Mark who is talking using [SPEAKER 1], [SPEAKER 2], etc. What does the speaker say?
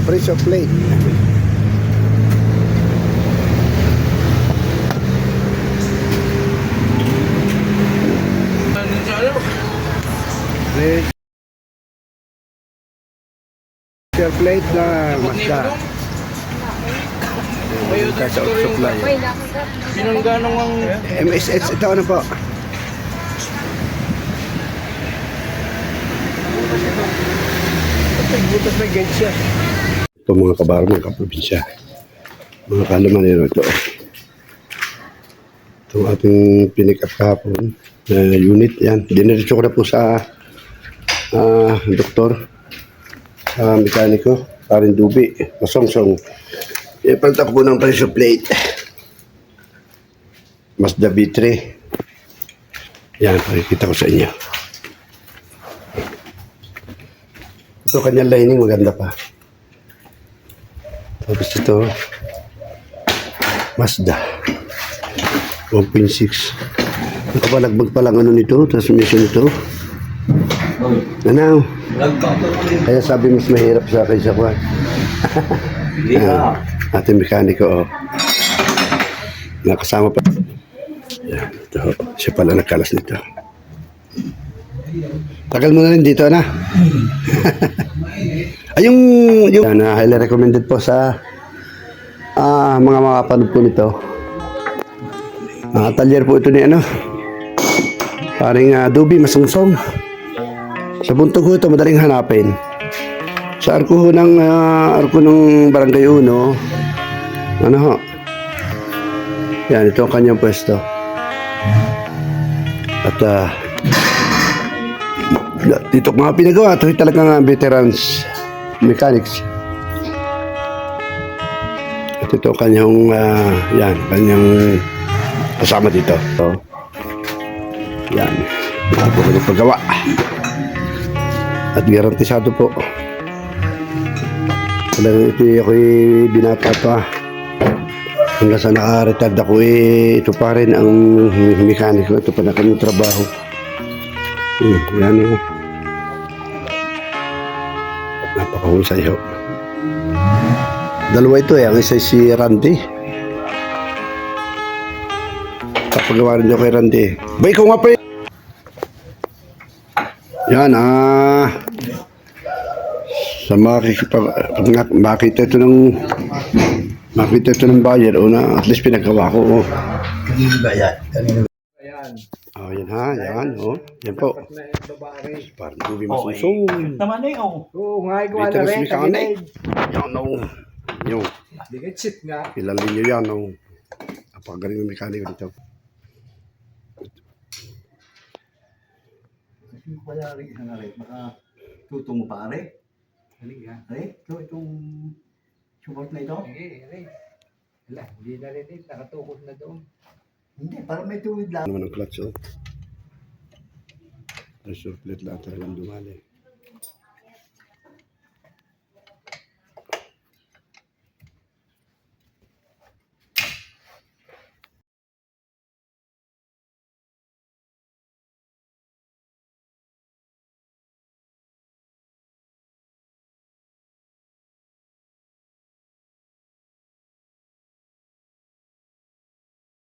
[SPEAKER 1] Pressure plate. Pressure plate na Mazda. Sa supply.
[SPEAKER 2] Pinangganong ang
[SPEAKER 1] MSH ito ano po?
[SPEAKER 2] butas may gate siya.
[SPEAKER 1] Ito mga kabaro, mga kaprobinsya. Mga kalamanero ito. Itong ating pinikap kahapon na unit. Yan. Diniretso ko na po sa doktor. Sa mekaniko. Parin Dubi. Masongsong. Ipalta ko po ng pressure plate. Mazda B3. Yan. Pakikita ko sa inyo. Ito kanyang lining. Maganda pa. Tapos ito, Mazda 1.6. Nakapalagbag pa lang ano nito, transmission nito. Nanaw. Kaya sabi mas mahirap sa kaysa ko. Ating mekaniko, oh. Nakasama pa. Yan, ito. Siya pala nagkalas nito. Tagal mo na rin dito, na. Ay, yung highly recommended po sa mga makapanood po nito. Talyer po ito ni paring Dubi Masungsong. Sa buntog ho ito, madaling hanapin. Sa arko ng Barangay Uno, ano ho? Yan, ito ang kanyang pwesto. At dito mga pinagawa, ito talagang veterans mechanics. At ito kanyang kanyang kasama dito. So, yan. Ito po kanyang paggawa. At garantisado po. Talagang ito ako'y binata pa. Hanggang sa naka-retard ako ito pa rin ang mekaniko. Ito pa na kanyang trabaho. Yan o. Napakahusay ho. Dalawa ito ang isa si Randy. Kapagawa rin niyo kay Randy. Ba ikaw nga pa yan sa makita ito ng buyer o na at least pinagawa ko.
[SPEAKER 2] Kanino ba yan? Kanino?
[SPEAKER 1] Yan ha, yan o. Yan po. Parang Dubi Masungsong.
[SPEAKER 2] Tama na yun. Oo, nga ikaw na rin.
[SPEAKER 1] Yan o. Yung.
[SPEAKER 2] Digit nga.
[SPEAKER 1] Kilala niyo yan o. Napakagaling ng mekaniko dito.
[SPEAKER 2] Hindi ko pala rin isang aray. Baka tutong mo pa aray. Halika. Aray, itong support na ito? Aray. Wala, hindi na rin eh. Nakatukot na doon. Hindi, parang may tuwid lang.
[SPEAKER 1] Ano naman ang clutch o. Pressure plate lang talagang dumali.